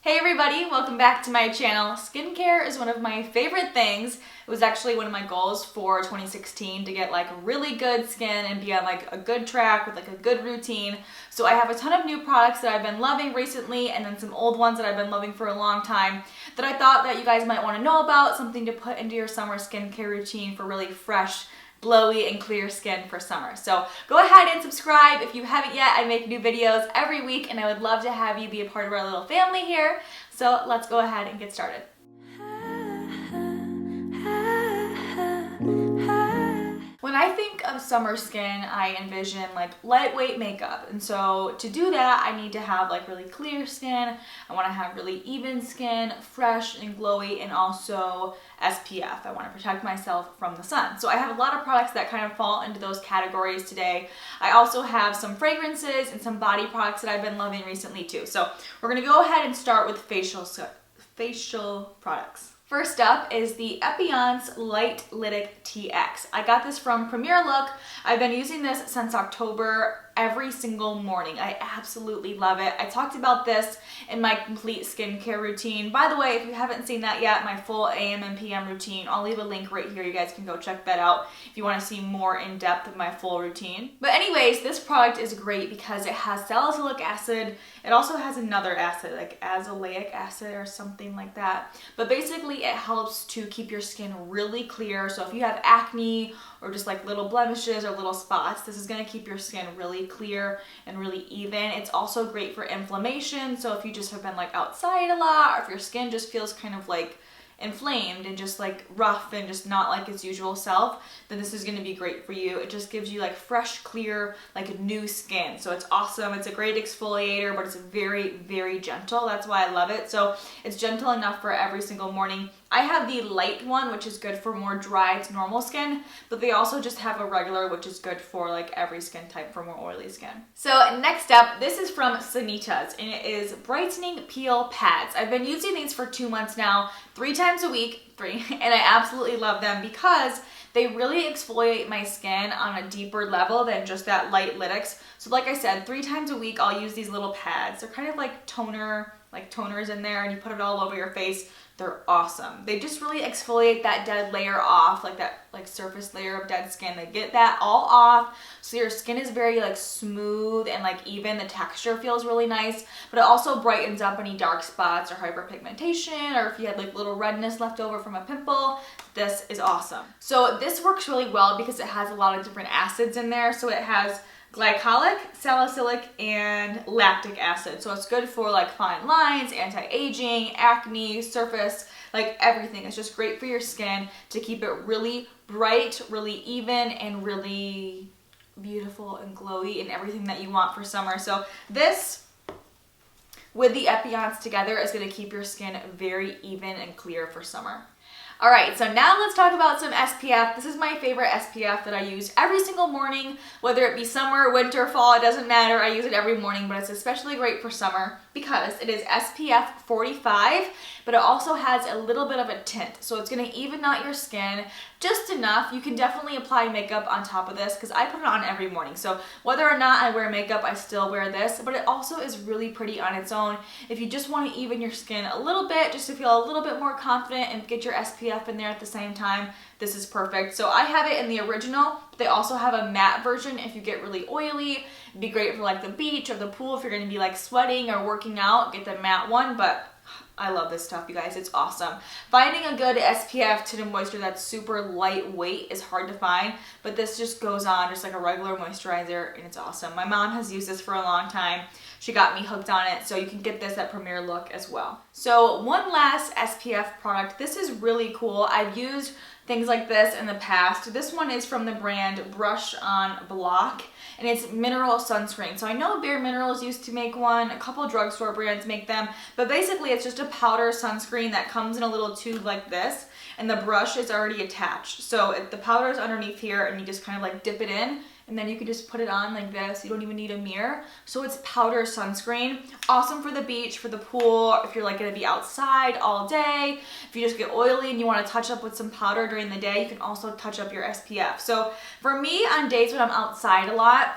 Hey everybody, welcome back to my channel. Skincare is one of my favorite things. It was actually one of my goals for 2016 to get like really good skin and be on like a good track with like a good routine. So I have a ton of new products that I've been loving recently and then some old ones that I've been loving for a long time that I thought that you guys might want to know about, something to put into your summer skincare routine for really fresh, glowy and clear skin for summer. So go ahead and subscribe if you haven't yet. I make new videos every week and I would love to have you be a part of our little family here. So let's go ahead and get started. When I think of summer skin, I envision like lightweight makeup. And so to do that, I need to have like really clear skin. I want to have really even skin, fresh and glowy, and also SPF. I want to protect myself from the sun. So I have a lot of products that kind of fall into those categories today. I also have some fragrances and some body products that I've been loving recently too. So we're going to go ahead and start with facial products. First up is the Epionce Light Lytic TX. I got this from Premier Look. I've been using this since October every single morning. I absolutely love it. I talked about this in my complete skincare routine. By the way, if you haven't seen that yet, my full AM and PM routine, I'll leave a link right here. You guys can go check that out if you want to see more in depth of my full routine. But anyways, this product is great because it has salicylic acid. It also has another acid, like azelaic acid or something like that. But basically it helps to keep your skin really clear. So if you have acne or just like little blemishes or little spots, this is going to keep your skin really clear and really even. It's also great for inflammation. So if you just have been like outside a lot, or if your skin just feels kind of like inflamed and just like rough and just not like its usual self, then this is going to be great for you. It just gives you like fresh, clear, like new skin. So it's awesome. It's a great exfoliator, but it's very, very gentle. That's why I love it. So it's gentle enough for every single morning. I have the light one, which is good for more dry to normal skin, but they also just have a regular, which is good for like every skin type for more oily skin. So next up, this is from Sanita's and it is Brightening Peel Pads. I've been using these for 2 months now, 3 times a week, and I absolutely love them because they really exfoliate my skin on a deeper level than just that light lytics. So like I said, 3 times a week, I'll use these little pads. They're kind of like toners in there, and you put it all over your face. They're awesome. They just really exfoliate that dead layer off, like that like surface layer of dead skin. They get that all off, so your skin is very like smooth and like even. The texture feels really nice, but it also brightens up any dark spots or hyperpigmentation, or if you had like little redness left over from a pimple. This is awesome. So this works really well because it has a lot of different acids in there. So it has glycolic, salicylic, and lactic acid. So it's good for like fine lines, anti-aging, acne, surface, like everything. It's just great for your skin to keep it really bright, really even, and really beautiful and glowy and everything that you want for summer. So this with the Epionce together is going to keep your skin very even and clear for summer. Alright, so now let's talk about some SPF. This is my favorite SPF that I use every single morning, whether it be summer, winter, fall, it doesn't matter. I use it every morning, but it's especially great for summer because it is SPF 45, but it also has a little bit of a tint. So it's going to even out your skin just enough. You can definitely apply makeup on top of this because I put it on every morning. So whether or not I wear makeup, I still wear this, but it also is really pretty on its own. If you just want to even your skin a little bit, just to feel a little bit more confident and get your SPF in there at the same time, this is perfect. So I have it in the original, but they also have a matte version if you get really oily. It'd be great for like the beach or the pool if you're going to be like sweating or working out, get the matte one, but I love this stuff, you guys. It's awesome. Finding a good SPF tinted moisture that's super lightweight is hard to find, but this just goes on just like a regular moisturizer and it's awesome. My mom has used this for a long time. She got me hooked on it, so you can get this at Premier Look as well. So one last SPF product. This is really cool. I've used things like this in the past. This one is from the brand Brush on Block, and it's mineral sunscreen. So I know Bare Minerals used to make one, a couple drugstore brands make them, but basically it's just a powder sunscreen that comes in a little tube like this, and the brush is already attached. So the powder is underneath here, and you just kind of like dip it in, and then you can just put it on like this. You don't even need a mirror. So it's powder sunscreen. Awesome for the beach, for the pool, if you're like gonna be outside all day. If you just get oily and you wanna touch up with some powder during the day, you can also touch up your SPF. So for me, on days when I'm outside a lot,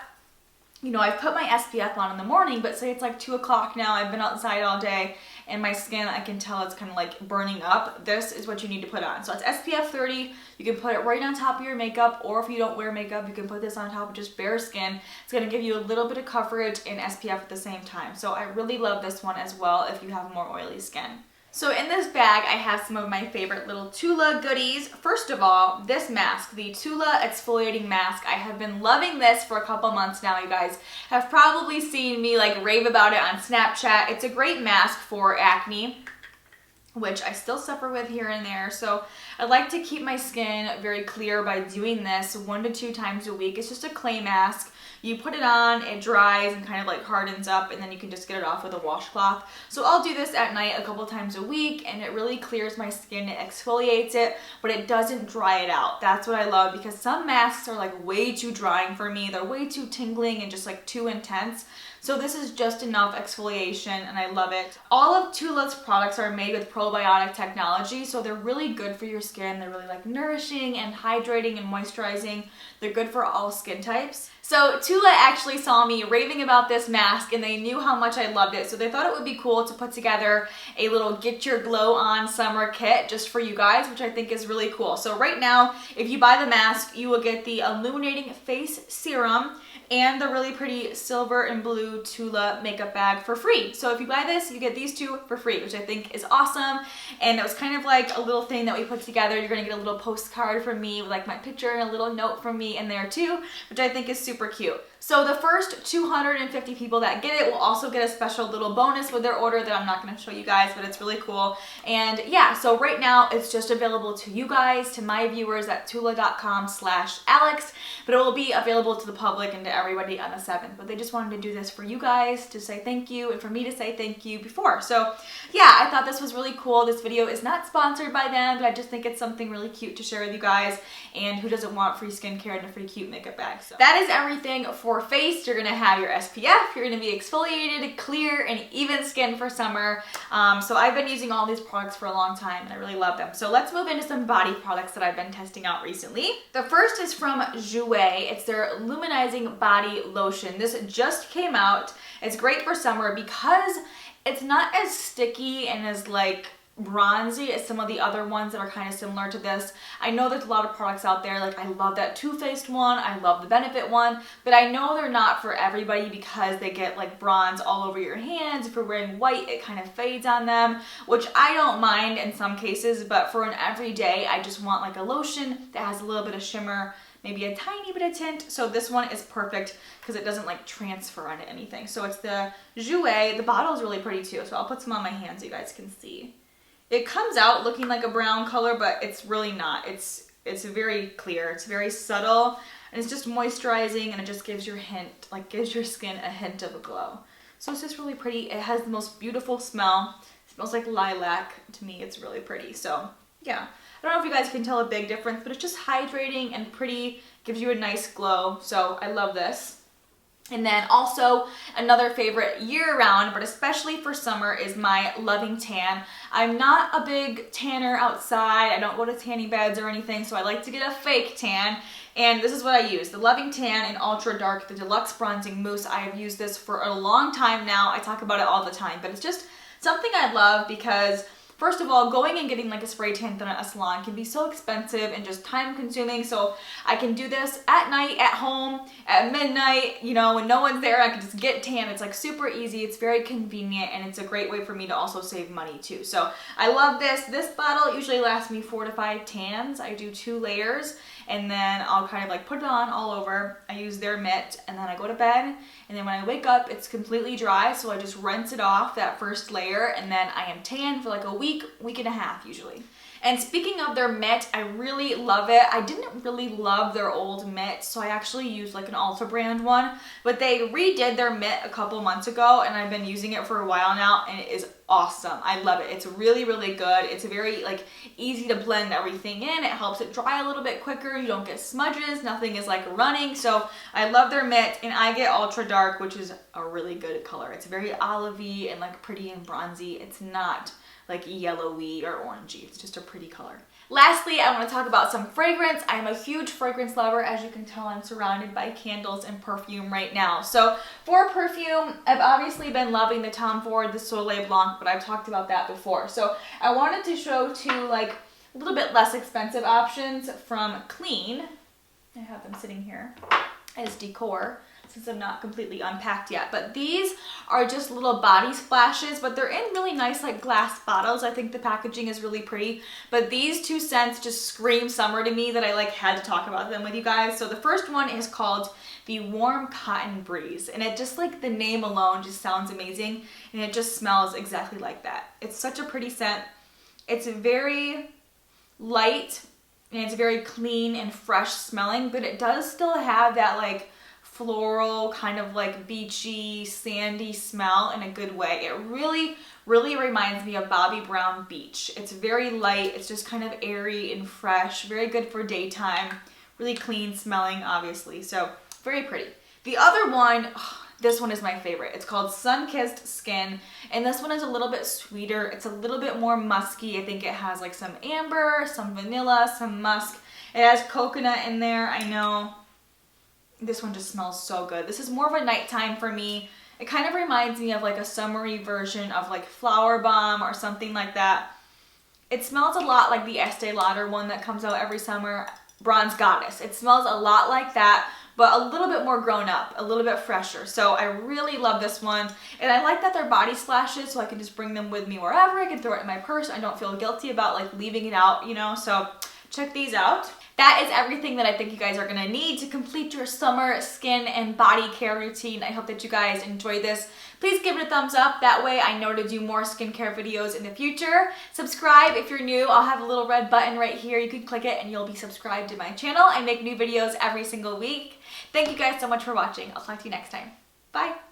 you know, I've put my SPF on in the morning, but say it's like 2 o'clock now, I've been outside all day, and my skin, I can tell it's kind of like burning up, this is what you need to put on. So it's SPF 30. You can put it right on top of your makeup, or if you don't wear makeup, you can put this on top of just bare skin. It's gonna give you a little bit of coverage and SPF at the same time. So I really love this one as well if you have more oily skin. So in this bag, I have some of my favorite little Tula goodies. First of all, this mask, the Tula Exfoliating Mask. I have been loving this for a couple months now, you guys. Have probably seen me like rave about it on Snapchat. It's a great mask for acne, which I still suffer with here and there. So I like to keep my skin very clear by doing this 1 to 2 times a week. It's just a clay mask. You put it on, it dries and kind of like hardens up, and then you can just get it off with a washcloth. So I'll do this at night a couple times a week, and it really clears my skin, it exfoliates it, but it doesn't dry it out. That's what I love, because some masks are like way too drying for me. They're way too tingling and just like too intense. So this is just enough exfoliation, and I love it. All of Tula's products are made with probiotic technology, so they're really good for your skin. They're really like nourishing and hydrating and moisturizing. They're good for all skin types. So Tula actually saw me raving about this mask, and they knew how much I loved it, so they thought it would be cool to put together a little Get Your Glow On summer kit just for you guys, which I think is really cool. So right now, if you buy the mask, you will get the Illuminating Face Serum and the really pretty silver and blue Tula makeup bag for free. So if you buy this, you get these two for free, which I think is awesome. And it was kind of like a little thing that we put together. You're gonna get a little postcard from me with like my picture and a little note from me in there too, which I think is super cute. So the first 250 people that get it will also get a special little bonus with their order that I'm not gonna show you guys, but it's really cool. And yeah, so right now it's just available to you guys, to my viewers at tula.com/Alex, but it will be available to the public and to everybody on the 7th. But they just wanted to do this for you guys to say thank you and for me to say thank you before. So yeah, I thought this was really cool. This video is not sponsored by them, but I just think it's something really cute to share with you guys. And who doesn't want free skincare and a free cute makeup bag? So that is everything for face. You're gonna have your SPF, you're gonna be exfoliated, clear, and even skin for summer. So I've been using all these products for a long time, and I really love them. So let's move into some body products that I've been testing out recently. The first is from Jouer. It's their Luminizing Body Lotion. This just came out. It's great for summer because it's not as sticky and as like bronzy as some of the other ones that are kind of similar to this. I know there's a lot of products out there, like I love that Too Faced one, I love the Benefit one, but I know they're not for everybody because they get like bronze all over your hands. If you're wearing white, it kind of fades on them, which I don't mind in some cases, but for an everyday, I just want like a lotion that has a little bit of shimmer, maybe a tiny bit of tint. So this one is perfect because it doesn't like transfer onto anything. So it's the Jouer. The bottle is really pretty too, so I'll put some on my hands so you guys can see. It comes out looking like a brown color, but it's really not. It's very clear. It's very subtle, and it's just moisturizing, and it just gives your skin a hint of a glow. So it's just really pretty. It has the most beautiful smell. It smells like lilac. To me, it's really pretty. So yeah, I don't know if you guys can tell a big difference, but it's just hydrating and pretty. Gives you a nice glow. So I love this. And then also another favorite year-round, but especially for summer, is my Loving Tan. I'm not a big tanner outside. I don't go to tanning beds or anything, so I like to get a fake tan. And this is what I use, the Loving Tan in Ultra Dark, the Deluxe Bronzing Mousse. I have used this for a long time now. I talk about it all the time, but it's just something I love because first of all, going and getting like a spray tan done at a salon can be so expensive and just time consuming. So I can do this at night, at home, at midnight, you know, when no one's there, I can just get tan. It's like super easy. It's very convenient, and it's a great way for me to also save money too. So I love this. This bottle usually lasts me 4 to 5 tans. I do 2 layers, and then I'll kind of like put it on all over. I use their mitt, and then I go to bed, and then when I wake up, it's completely dry. So I just rinse it off, that first layer, and then I am tan for like a week and a half usually. And speaking of their mitt, I really love it. I didn't really love their old mitt, so I actually used like an Ulta brand one, but they redid their mitt a couple months ago, and I've been using it for a while now, and it is awesome. I love it. It's really, really good. It's very like easy to blend everything in. It helps it dry a little bit quicker. You don't get smudges. Nothing is like running. So I love their mitt, and I get Ultra Dark, which is a really good color. It's very olivey and like pretty and bronzy. It's not like yellowy or orangey. It's just a pretty color. Lastly, I want to talk about some fragrance. I'm a huge fragrance lover. As you can tell, I'm surrounded by candles and perfume right now. So for perfume, I've obviously been loving the Tom Ford, the Soleil Blanc month, but I've talked about that before. So I wanted to show two like a little bit less expensive options from Clean. I have them sitting here as decor since I'm not completely unpacked yet. But these are just little body splashes, but they're in really nice like glass bottles. I think the packaging is really pretty. But these two scents just scream summer to me that I like had to talk about them with you guys. So the first one is called the Warm Cotton Breeze. And it just like the name alone just sounds amazing. And it just smells exactly like that. It's such a pretty scent. It's very light and it's very clean and fresh smelling, but it does still have that like floral kind of like beachy, sandy smell in a good way. It really, really reminds me of Bobbi Brown Beach. It's very light. It's just kind of airy and fresh. Very good for daytime. Really clean smelling, obviously. So very pretty. The other one, this one is my favorite. It's called Sunkissed Skin, and this one is a little bit sweeter. It's a little bit more musky. I think it has like some amber, some vanilla, some musk. It has coconut in there, I know. This one just smells so good. This is more of a nighttime for me. It kind of reminds me of like a summery version of like Flower Bomb or something like that. It smells a lot like the Estee Lauder one that comes out every summer, Bronze Goddess. It smells a lot like that, but a little bit more grown up, a little bit fresher. So I really love this one. And I like that they're body splashes, so I can just bring them with me wherever. I can throw it in my purse. I don't feel guilty about like leaving it out, you know, so check these out. That is everything that I think you guys are gonna need to complete your summer skin and body care routine. I hope that you guys enjoyed this. Please give it a thumbs up. That way I know to do more skincare videos in the future. Subscribe if you're new. I'll have a little red button right here. You can click it and you'll be subscribed to my channel. I make new videos every single week. Thank you guys so much for watching. I'll talk to you next time. Bye.